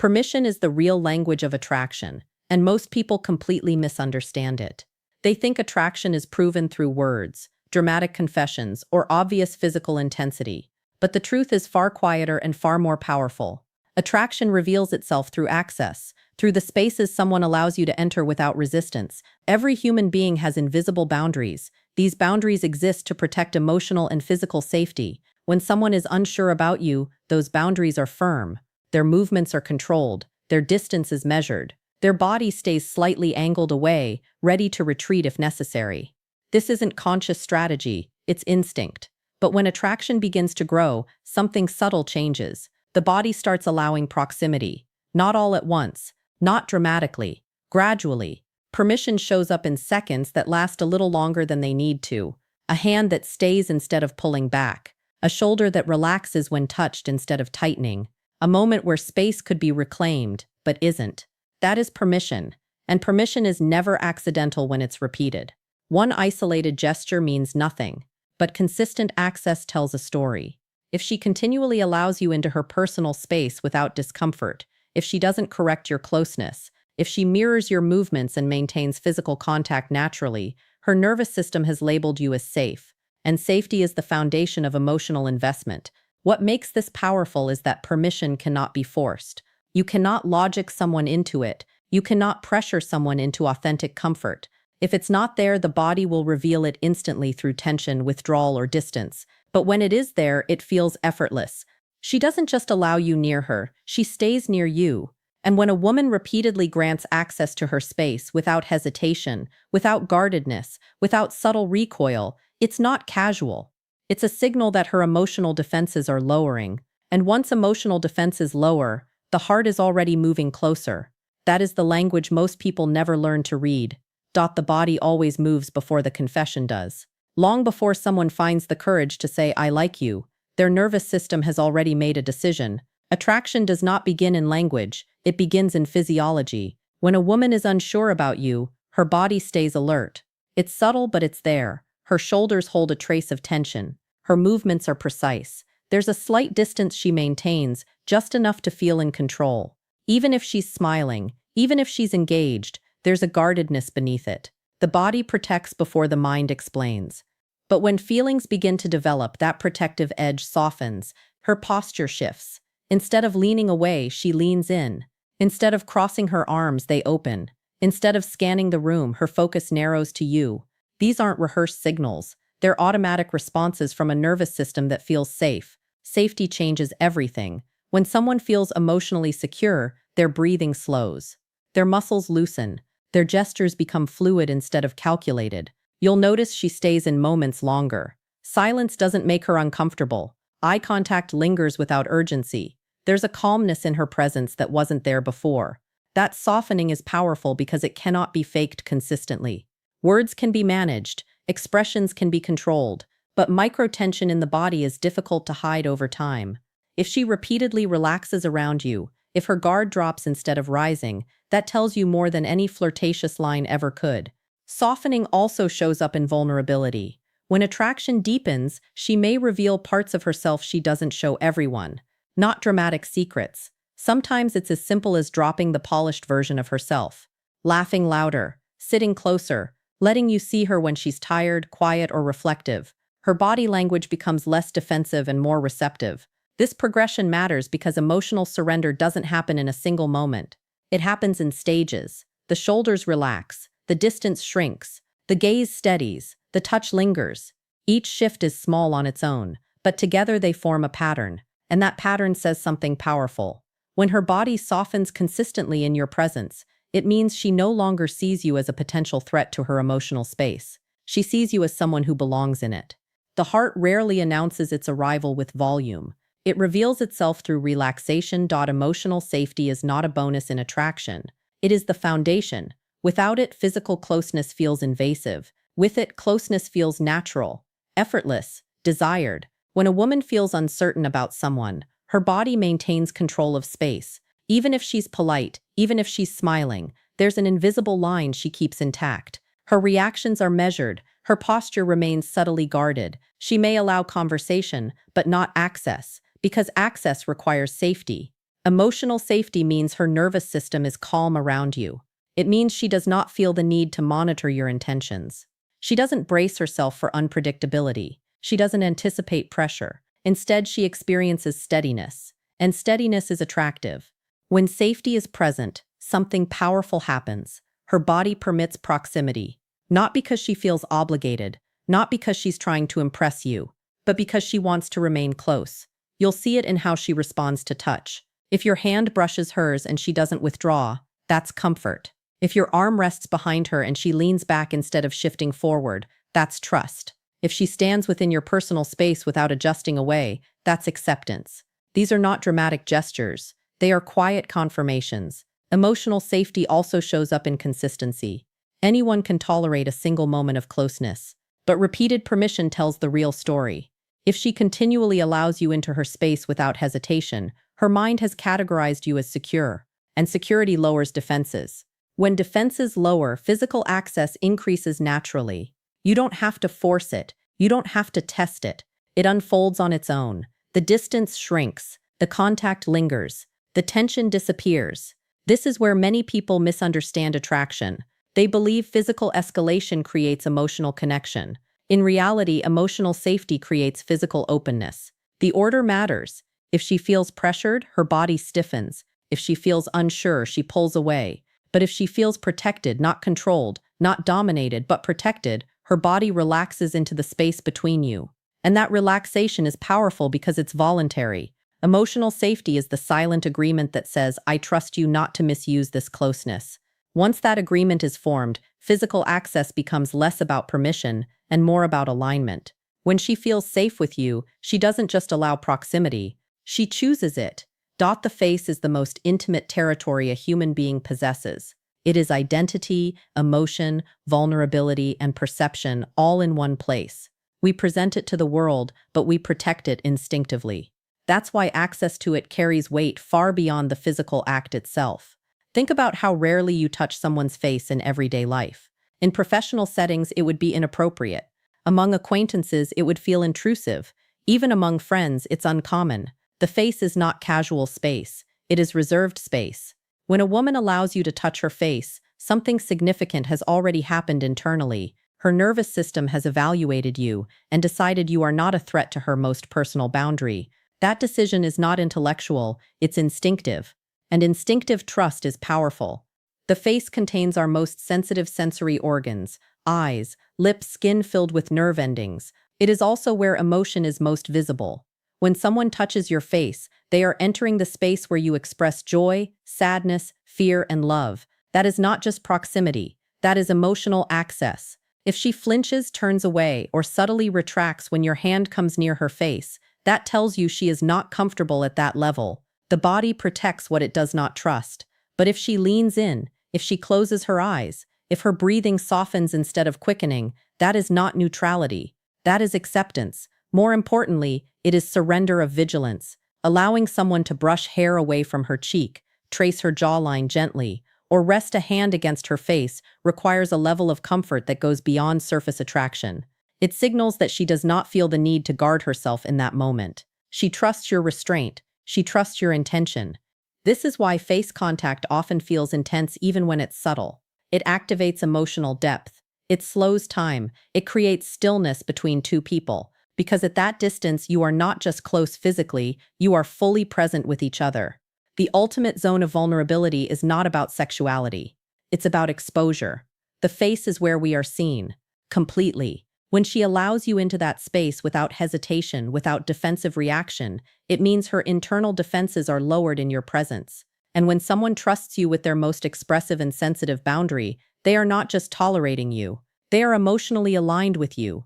Permission is the real language of attraction, and most people completely misunderstand it. They think attraction is proven through words, dramatic confessions, or obvious physical intensity. But the truth is far quieter and far more powerful. Attraction reveals itself through access, through the spaces someone allows you to enter without resistance. Every human being has invisible boundaries. These boundaries exist to protect emotional and physical safety. When someone is unsure about you, those boundaries are firm. Their movements are controlled. Their distance is measured. Their body stays slightly angled away, ready to retreat if necessary. This isn't conscious strategy, it's instinct. But when attraction begins to grow, something subtle changes. The body starts allowing proximity. Not all at once, not dramatically, gradually. Permission shows up in seconds that last a little longer than they need to. A hand that stays instead of pulling back. A shoulder that relaxes when touched instead of tightening. A moment where space could be reclaimed, but isn't. That is permission, and permission is never accidental when it's repeated. One isolated gesture means nothing, but consistent access tells a story. If she continually allows you into her personal space without discomfort, if she doesn't correct your closeness, if she mirrors your movements and maintains physical contact naturally, her nervous system has labeled you as safe, and safety is the foundation of emotional investment. What makes this powerful is that permission cannot be forced. You cannot logic someone into it. You cannot pressure someone into authentic comfort. If it's not there, the body will reveal it instantly through tension, withdrawal, or distance. But when it is there, it feels effortless. She doesn't just allow you near her, she stays near you. And when a woman repeatedly grants access to her space without hesitation, without guardedness, without subtle recoil, it's not casual. It's a signal that her emotional defenses are lowering. And once emotional defenses lower, the heart is already moving closer. That is the language most people never learn to read. The body always moves before the confession does. Long before someone finds the courage to say, "I like you," their nervous system has already made a decision. Attraction does not begin in language, it begins in physiology. When a woman is unsure about you, her body stays alert. It's subtle, but it's there. Her shoulders hold a trace of tension. Her movements are precise. There's a slight distance she maintains, just enough to feel in control. Even if she's smiling, even if she's engaged, there's a guardedness beneath it. The body protects before the mind explains. But when feelings begin to develop, that protective edge softens. Her posture shifts. Instead of leaning away, she leans in. Instead of crossing her arms, they open. Instead of scanning the room, her focus narrows to you. These aren't rehearsed signals. They're automatic responses from a nervous system that feels safe. Safety changes everything. When someone feels emotionally secure, their breathing slows. Their muscles loosen. Their gestures become fluid instead of calculated. You'll notice she stays in moments longer. Silence doesn't make her uncomfortable. Eye contact lingers without urgency. There's a calmness in her presence that wasn't there before. That softening is powerful because it cannot be faked consistently. Words can be managed, expressions can be controlled, but microtension in the body is difficult to hide over time. If she repeatedly relaxes around you, if her guard drops instead of rising, that tells you more than any flirtatious line ever could. Softening also shows up in vulnerability. When attraction deepens, she may reveal parts of herself she doesn't show everyone. Not dramatic secrets. Sometimes it's as simple as dropping the polished version of herself. Laughing louder, sitting closer, letting you see her when she's tired, quiet, or reflective. Her body language becomes less defensive and more receptive. This progression matters because emotional surrender doesn't happen in a single moment. It happens in stages. The shoulders relax, the distance shrinks, the gaze steadies, the touch lingers. Each shift is small on its own, but together they form a pattern, and that pattern says something powerful. When her body softens consistently in your presence, it means she no longer sees you as a potential threat to her emotional space. She sees you as someone who belongs in it. The heart rarely announces its arrival with volume. It reveals itself through relaxation. Emotional safety is not a bonus in attraction. It is the foundation. Without it, physical closeness feels invasive. With it, closeness feels natural, effortless, desired. When a woman feels uncertain about someone, her body maintains control of space. Even if she's polite, even if she's smiling, there's an invisible line she keeps intact. Her reactions are measured. Her posture remains subtly guarded. She may allow conversation, but not access, because access requires safety. Emotional safety means her nervous system is calm around you. It means she does not feel the need to monitor your intentions. She doesn't brace herself for unpredictability. She doesn't anticipate pressure. Instead, she experiences steadiness. And steadiness is attractive. When safety is present, something powerful happens. Her body permits proximity. Not because she feels obligated, not because she's trying to impress you, but because she wants to remain close. You'll see it in how she responds to touch. If your hand brushes hers and she doesn't withdraw, that's comfort. If your arm rests behind her and she leans back instead of shifting forward, that's trust. If she stands within your personal space without adjusting away, that's acceptance. These are not dramatic gestures. They are quiet confirmations. Emotional safety also shows up in consistency. Anyone can tolerate a single moment of closeness, but repeated permission tells the real story. If she continually allows you into her space without hesitation, her mind has categorized you as secure, and security lowers defenses. When defenses lower, physical access increases naturally. You don't have to force it. You don't have to test it. It unfolds on its own. The distance shrinks. The contact lingers. The tension disappears. This is where many people misunderstand attraction. They believe physical escalation creates emotional connection. In reality, emotional safety creates physical openness. The order matters. If she feels pressured, her body stiffens. If she feels unsure, she pulls away. But if she feels protected, not controlled, not dominated, but protected, her body relaxes into the space between you. And that relaxation is powerful because it's voluntary. Emotional safety is the silent agreement that says, I trust you not to misuse this closeness. Once that agreement is formed, physical access becomes less about permission and more about alignment. When she feels safe with you, she doesn't just allow proximity, she chooses it. The face is the most intimate territory a human being possesses. It is identity, emotion, vulnerability, and perception all in one place. We present it to the world, but we protect it instinctively. That's why access to it carries weight far beyond the physical act itself. Think about how rarely you touch someone's face in everyday life. In professional settings, it would be inappropriate. Among acquaintances, it would feel intrusive. Even among friends, it's uncommon. The face is not casual space. It is reserved space. When a woman allows you to touch her face, something significant has already happened internally. Her nervous system has evaluated you and decided you are not a threat to her most personal boundary. That decision is not intellectual, it's instinctive. And instinctive trust is powerful. The face contains our most sensitive sensory organs, eyes, lips, skin filled with nerve endings. It is also where emotion is most visible. When someone touches your face, they are entering the space where you express joy, sadness, fear, and love. That is not just proximity. That is emotional access. If she flinches, turns away, or subtly retracts when your hand comes near her face, that tells you she is not comfortable at that level. The body protects what it does not trust. But if she leans in, if she closes her eyes, if her breathing softens instead of quickening, that is not neutrality. That is acceptance. More importantly, it is surrender of vigilance, allowing someone to brush hair away from her cheek, trace her jawline gently, or rest a hand against her face requires a level of comfort that goes beyond surface attraction. It signals that she does not feel the need to guard herself in that moment. She trusts your restraint. She trusts your intention. This is why face contact often feels intense even when it's subtle. It activates emotional depth. It slows time. It creates stillness between two people. Because at that distance, you are not just close physically, you are fully present with each other. The ultimate zone of vulnerability is not about sexuality. It's about exposure. The face is where we are seen, completely. When she allows you into that space without hesitation, without defensive reaction, it means her internal defenses are lowered in your presence. And when someone trusts you with their most expressive and sensitive boundary, they are not just tolerating you. They are emotionally aligned with you.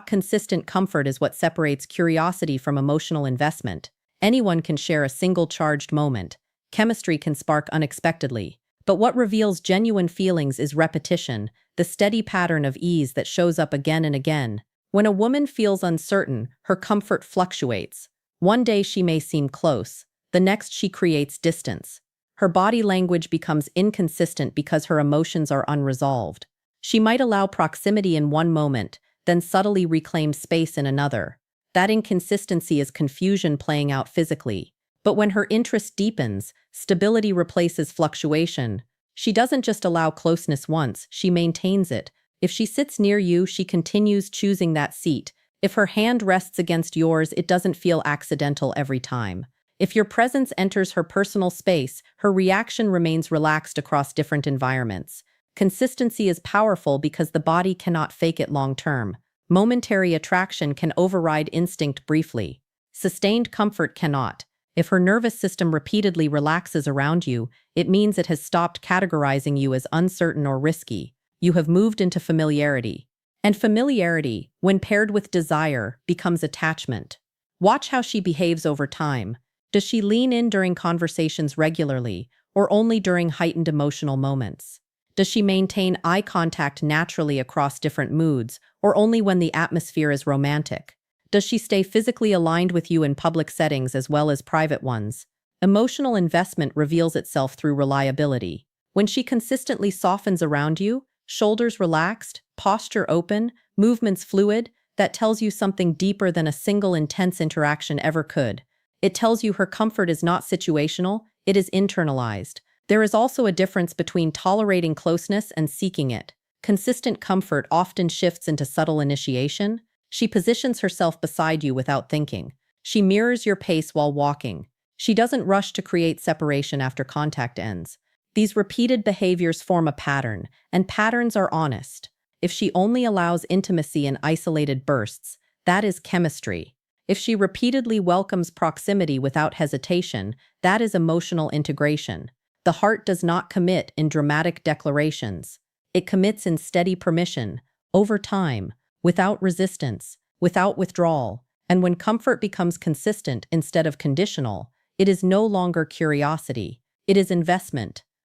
Consistent comfort is what separates curiosity from emotional investment. Anyone can share a single charged moment. Chemistry can spark unexpectedly. But what reveals genuine feelings is repetition, the steady pattern of ease that shows up again and again. When a woman feels uncertain, her comfort fluctuates. One day she may seem close, the next she creates distance. Her body language becomes inconsistent because her emotions are unresolved. She might allow proximity in one moment, then subtly reclaim space in another. That inconsistency is confusion playing out physically. But when her interest deepens, stability replaces fluctuation. She doesn't just allow closeness once, she maintains it. If she sits near you, she continues choosing that seat. If her hand rests against yours, it doesn't feel accidental every time. If your presence enters her personal space, her reaction remains relaxed across different environments. Consistency is powerful because the body cannot fake it long term. Momentary attraction can override instinct briefly. Sustained comfort cannot. If her nervous system repeatedly relaxes around you, it means it has stopped categorizing you as uncertain or risky. You have moved into familiarity. And familiarity, when paired with desire, becomes attachment. Watch how she behaves over time. Does she lean in during conversations regularly, or only during heightened emotional moments? Does she maintain eye contact naturally across different moods, or only when the atmosphere is romantic? Does she stay physically aligned with you in public settings as well as private ones? Emotional investment reveals itself through reliability. When she consistently softens around you, shoulders relaxed, posture open, movements fluid, that tells you something deeper than a single intense interaction ever could. It tells you her comfort is not situational, it is internalized. There is also a difference between tolerating closeness and seeking it. Consistent comfort often shifts into subtle initiation. She positions herself beside you without thinking. She mirrors your pace while walking. She doesn't rush to create separation after contact ends. These repeated behaviors form a pattern, and patterns are honest. If she only allows intimacy in isolated bursts, that is chemistry. If she repeatedly welcomes proximity without hesitation, that is emotional integration. The heart does not commit in dramatic declarations. It commits in steady permission, over time, without resistance, without withdrawal. And when comfort becomes consistent instead of conditional, it is no longer curiosity. It is investment.